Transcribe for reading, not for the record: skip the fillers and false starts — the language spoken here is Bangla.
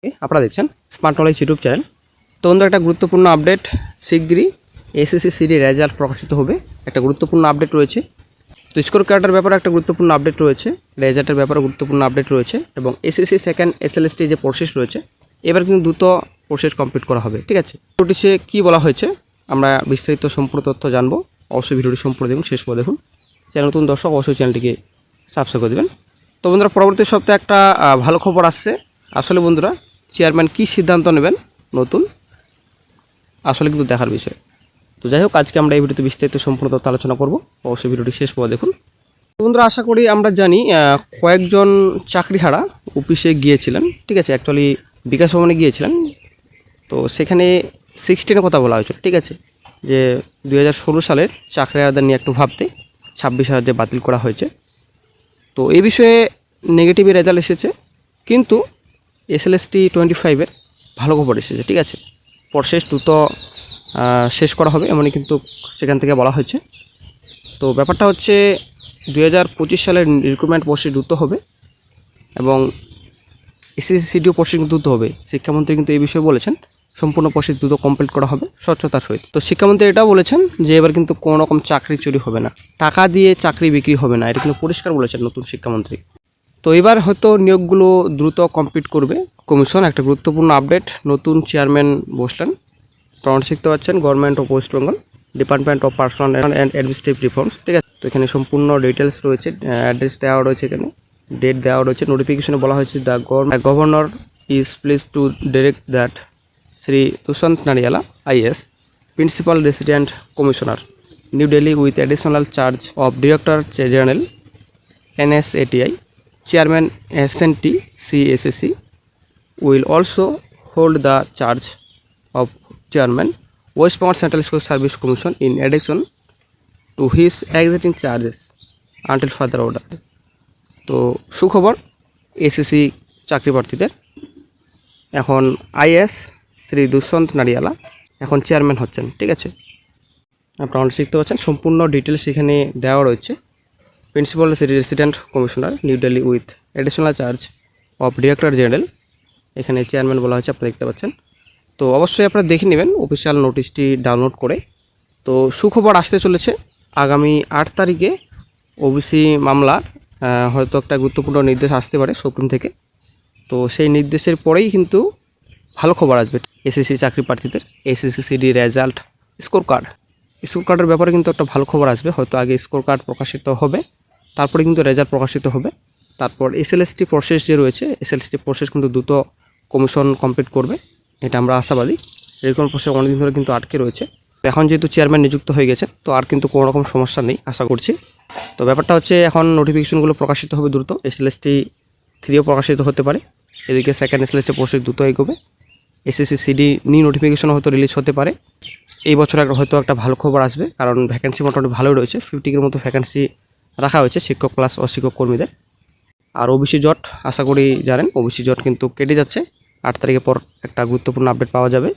আপনারা দেখছেন স্মার্ট নলেজ ইউটিউব চ্যানেল। তো বন্ধুরা, একটা গুরুত্বপূর্ণ আপডেট, শীঘ্রই এসএসসি সিডি রেজাল্ট প্রকাশিত হবে। একটা গুরুত্বপূর্ণ আপডেট রয়েছে। তো স্কোর কার্ডের ব্যাপারে একটা গুরুত্বপূর্ণ আপডেট রয়েছে, রেজাল্টের ব্যাপারে গুরুত্বপূর্ণ আপডেট রয়েছে, এবং এসএসসি সেকেন্ড এসএলএসটি যে প্রসেস রয়েছে এবার কিন্তু দ্রুত প্রসেস কমপ্লিট করা হবে। ঠিক আছে, নোটিশে কী বলা হয়েছে আমরা বিস্তারিত সম্পূর্ণ তথ্য জানবো। অবশ্যই ভিডিওটি সম্পূর্ণ দেখুন, শেষ পর্যন্ত দেখুন। চ্যানেল নতুন দর্শক অবশ্যই চ্যানেলটিকে সাবস্ক্রাইব করে দেবেন। তো বন্ধুরা, পরবর্তী সপ্তাহে একটা ভালো খবর আসছে। আসলে বন্ধুরা, চেয়ারম্যান কী সিদ্ধান্ত নেবেন নতুন, আসলে কিন্তু দেখার বিষয়। তো যাই হোক, আজকে আমরা এই ভিডিওতে বিস্তারিত সম্পূর্ণ তথ্য আলোচনা করব। অবশ্যই ভিডিওটি শেষ পর্যন্ত দেখুন। বন্ধুরা, আশা করি আমরা জানি কয়েকজন চাকরিহারা অফিসে গিয়েছিলেন। ঠিক আছে, অ্যাকচুয়ালি বিকাশ ভবনে গিয়েছিলেন। তো সেখানে 16-এর কথা বলা হয়েছিল। ঠিক আছে, যে 2016 সালের চাকরিহারাদের নিয়ে একটু ভাবতে 26,000 যে বাতিল করা হয়েছে। তো এই বিষয়ে নেগেটিভ রেজাল্ট এসেছে, কিন্তু এসএলএসটি 25-এর ভালো খবর এসেছে। ঠিক আছে, প্রসেস দ্রুত শেষ করা হবে এমনই কিন্তু সেখান থেকে বলা হয়েছে। তো ব্যাপারটা হচ্ছে 2025 সালের রিক্রুটমেন্ট প্রসেস দ্রুত হবে এবং এসএসসি সিডিও প্রসেস দ্রুত হবে। শিক্ষামন্ত্রী কিন্তু এই বিষয়ে বলেছেন সম্পূর্ণ প্রসেস দ্রুত কমপ্লিট করা হবে স্বচ্ছতার সহিত। তো শিক্ষামন্ত্রী এটাও বলেছেন যে এবার কিন্তু কোনো রকম চাকরি চুরি হবে না, টাকা দিয়ে চাকরি বিক্রি হবে না, এটা কিন্তু পরিষ্কার বলেছেন নতুন শিক্ষামন্ত্রী। তো এবার হয়তো নিয়োগগুলো দ্রুত কমপ্লিট করবে কমিশন। একটা গুরুত্বপূর্ণ আপডেট, নতুন চেয়ারম্যান বসলেন। আপনারা শিখতে পাচ্ছেন government of West Bengal, department of personal and administrative reforms. ঠিক আছে, তো এখানে সম্পূর্ণ ডিটেলস রয়েছে, অ্যাড্রেস দেওয়া রয়েছে, এখানে ডেট দেওয়া রয়েছে। নোটিফিকেশনে বলা হয়েছে the governor is please to direct that Shri Dushyant Nariala IAS, principal resident commissioner, new Delhi, with additional charge of director general NSATI, Chairman SNT CSSC, will also hold the charge of Chairman West Bengal Central School Service Commission in addition to his existing charges until further order. তো সুখবর এসএসসি চাকরি প্রার্থীদের, এখন আইএস শ্রী দুষ্যন্ত নারিয়ালা এখন চেয়ারম্যান হচ্ছেন। ঠিক আছে, আপনারা শিখতে পাচ্ছেন সম্পূর্ণ ডিটেলস এখানে দেওয়া রয়েছে। Principal resident commissioner, new Delhi, with additional charge of director general, এখানে চেয়ারম্যান বলা হয়েছে, আপনারা দেখতে পাচ্ছেন। তো অবশ্যই আপনারা দেখে নেবেন অফিসিয়াল নোটিশটি ডাউনলোড করে। তো সুখবর আসতে চলেছে আগামী 8 তারিখে ওবিসি মামলার হয়তো একটা গুরুত্বপূর্ণ নির্দেশ আসতে পারে সুপ্রিম থেকে। তো সেই নির্দেশের পরেই কিন্তু ভালো খবর আসবে এসএসসি চাকরি প্রার্থীদের। এসএসসি সিডি রেজাল্ট, স্কোর কার্ডের ব্যাপারে কিন্তু একটা ভালো খবর আসবে। হয়তো আগে স্কোর কার্ড প্রকাশিত হবে, তারপরে কিন্তু রেজাল্ট প্রকাশিত হবে। তারপর এসএলএসটি প্রসেস যে রয়েছে, এসএলএসটি প্রসেস কিন্তু দ্রুত কমিশন কমপ্লিট করবে, এটা আমরা আশাবাদী। রিক্রুটমেন্ট প্রসেস অনেকদিন ধরে কিন্তু আটকে রয়েছে। এখন যেহেতু চেয়ারম্যান নিযুক্ত হয়ে গেছে, তো আর কিন্তু কোনো রকম সমস্যা নেই আশা করছি। তো ব্যাপারটা হচ্ছে এখন নোটিফিকেশনগুলো প্রকাশিত হবে দ্রুত, এসএলএসটি 3ও প্রকাশিত হতে পারে। এদিকে সেকেন্ড এসএলএসটি প্রসেস দ্রুত এগোবে। এসএসসি সিডি নিউ নোটিফিকেশন হয়তো রিলিজ হতে পারে এই বছর। হয়তো একটা ভালো খবর আসবে, কারণ ভ্যাকেন্সি মোটামুটি ভালোই রয়েছে। 50-এর মতো ভ্যাকেন্সি রাখা হয়েছে শিক্ষক প্লাস অশিক্ষক কর্মীদের। আর ওবিসি জট আশা করি জানেন, ওবিসি জট কিন্তু কেটে যাচ্ছে। 8 তারিখের পর একটা গুরুত্বপূর্ণ আপডেট পাওয়া যাবে।